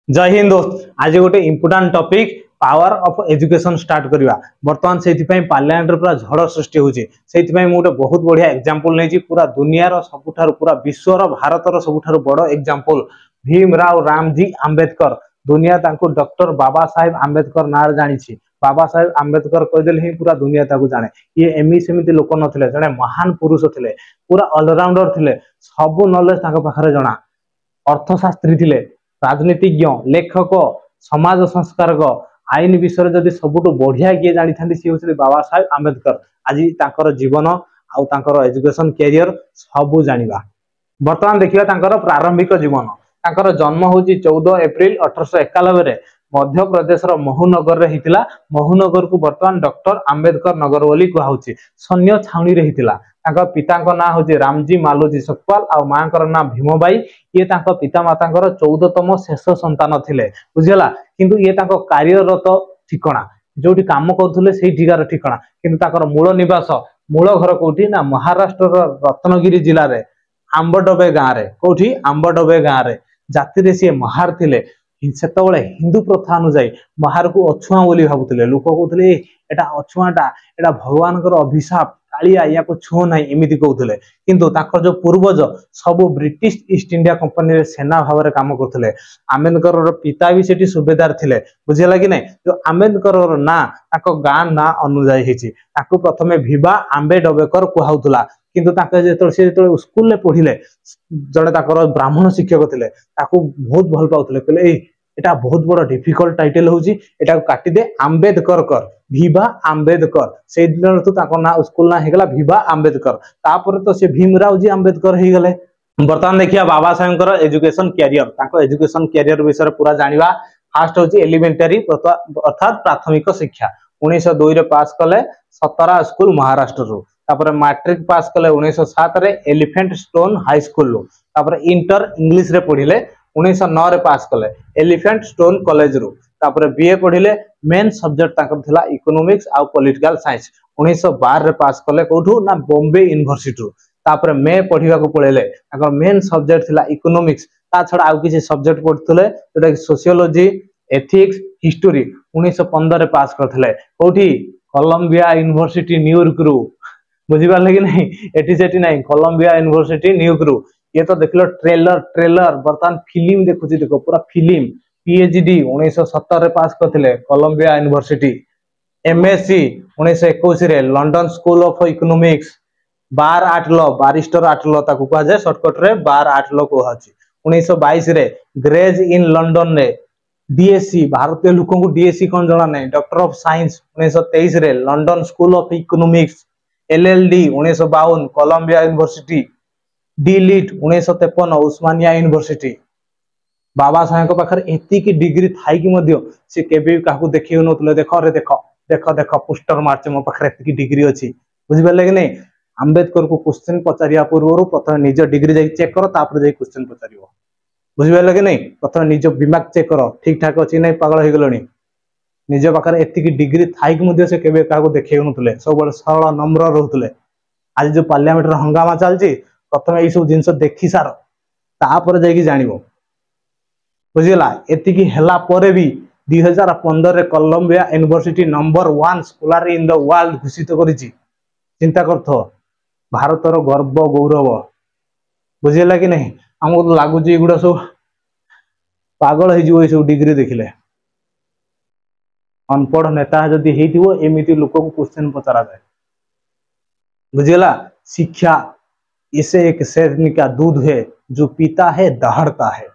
जय हिंद दोस्त आज गोटे important topic power of education start करवा बर्तमान से पार्लियामेंट पूरा झड़ सृष्टि होची गोटे बहुत बढ़िया एग्जांपल नहीं पूरा दुनिया सबुठार पूरा विश्वर भारतर सबुठार बड़ एग्जांपल भीमराव रामजी आंबेडकर दुनिया डॉक्टर बाबा साहेब आंबेडकर ना जानी बाबा साहेब आंबेडकर कहदेले ही पूरा दुनिया जाने ये एमि सेमती लोक नथिले जड़े महान पुरुष थिले पूरा ऑलराउंडर थिले सब नॉलेज पाखरे जना अर्थशास्त्री थिले राजनीतिज्ञ लेखक समाज संस्कारक आईन विषय जदि सबुठ बढ़िया किए जानी था सी हूँ बाबा साहेब आंबेडकर आज तांकर जीवन आउ तांकर एजुकेशन कैरियर सबू जानिबा। बर्तमान देखिए तांकर प्रारंभिक जीवन तांकर जन्म होची 14 एप्रिल 1891 मध्य प्रदेश महूनगर रे हितिला। महूनगर को बर्तमान डॉक्टर आंबेडकर नगर बोली कहउची सैन्य छाउनी रे हितिला। तांका पितांका ना होची रामजी मालोजी सकपाल आ मांकर ना भीमबाई ये तांका पिता मातांकर 14तम शेष संतान थिले बुझिला किंतु ये तांको कार्यरत ठिकाना जोटी काम करथुले सेही ठिकार ठिकाना किंतु तांकर मूल निवास मूल घर कोठी ना महाराष्ट्र रत्नगिरी जिल्ला रे आंबडबे गाँ रे कोठी आंबडबे गाँ रे जाति रे सी महार थिले सेतबेले हिंदू प्रथा अनुसार महार को अछुआ बोली भाबुथिले लोक कहउथिले एटा अछुआटा एटा भगवानकर अभिशाप कालिया या को छुओ नहीं एमिति कहउथिले किंतु ताकर जो पूर्वज सब ब्रिटिश ईस्ट इंडिया कंपनी रे सेना भाव रे काम करथिले। आंबेडकर रो पिता भी सेठी सुबेदार थिले बुझिला कि नै जो आंबेडकर रो ना ताको गां ना अनुसार हिची ताको प्रथमे भिबा आंबेडबेकर कहउथला किंतु ताके जेतो स्कूल ले पढिले जड़े ताकर ब्राह्मण शिक्षक थिले ताको बहुत भल पाउथिले कहले एटा बहुत बड़ा डिफिकल्ट टाइटल होची एटा काटी दे आंबेडकर कर भिबा आंबेडकर से दिन तो ताको ना स्कूल ना हेगला भिबा आंबेडकर तापर तो से भीमराव जी आंबेडकर हे गले। बर्तमान देखिया बाबा साहेबकर एजुकेशन कैरियर ताको एजुकेशन कैरियर विषय पूरा जानिबा। फास्ट होची एलिमेंटरी अर्थात प्राथमिक शिक्षा 1902 रे पास कले सतरा स्कूल महाराष्ट्र रो तापर मैट्रिक पास कले 1907 रे एलिफेंट स्टोन हाई स्कूल रो तापर इंटर इंग्लिश रे पढिले 1909 रे पास कले एलिफेंट स्टोन कॉलेज रो तापर बीए पढिले मेन सब्जेक्ट ताकर थिला इकोनॉमिक्स आ पॉलिटिकल साइंस 1912 रे पास कले कोठू ना बॉम्बे यूनिवर्सिटी रो तापर मे पढिबा को पळेले ताकर मेन सब्जेक्ट थिला इकोनॉमिक्स ता छडा आ किछि सब्जेक्ट पढथले जेटा सोशियोलॉजी एथिक्स हिस्ट्री 1915 रे पास करथले कोठी कोलंबिया यूनिवर्सिटी न्यूयॉर्क रो बुझिबार लगे नहीं एटी सेटी नहीं कोलंबिया यूनिवर्सिटी न्यूयॉर्क रो ये तो देख लो ट्रेलर बर्तमान फिल्म देखुची देखो पूरा फिल्म पीएचडी 1917 रे पास करथिले कोलंबिया यूनिवर्सिटी एमएससी 1921 रे London school of economics bar 8 law barrister 8 law ताकू कहा जाय शॉर्टकट रे बार 8 लॉ को हाची 1922 रे ग्रेज इन लंडन रे डीएससी भारतीय लोकों को डीएससी कोन जणा नै डॉक्टर ऑफ साइंस 1923 रे London school of economics LLD 1952 Columbia university DLitt 1953 Osmania university. Baba Saheb पाखर एति की डिग्री थाई कि मध्य से केबे काहू देखियो नतले देखो रे देखो देखो देखो पोस्टर मारचे मो पाखर एति की डिग्री अछि बुझि परले कि नै आंबेडकर को क्वेश्चन पचारिया पूर्व प्रथम निज डिग्री जाई चेक करो तापर जाई क्वेश्चन पचारियो बुझि परले कि नै प्रथम निज दिमाग चेक करो ठीक ठाक अछि नै पागल हो गलणी निज पाखर एति की डिग्री थाई कि मध्य से केबे काहू देखियो नतले सब बड़ सरल नम्र रहउतले। आज जो पार्लियामेंट रो हंगामा चलची प्रथम यही सब जिनस देखी सार तापर जाइए जानिबो बुझिला एतिकी हेला परे भी 2015 रे Columbia University number 1 scholar in the world घोषित करिछि। चिंता करथो भारतर गर्व गौरव बुझिला कि नहीं हमको तो लागुची गुडा सब पागल हे जिवो सब डिग्री देखिले अनपढ़ नेता जदी हेतिवो एमिति लोक को क्वेश्चन पचरा जाय बुझिला। शिक्षा इसे एक शेरनी का दूध है जो पीता है दहाड़ता है।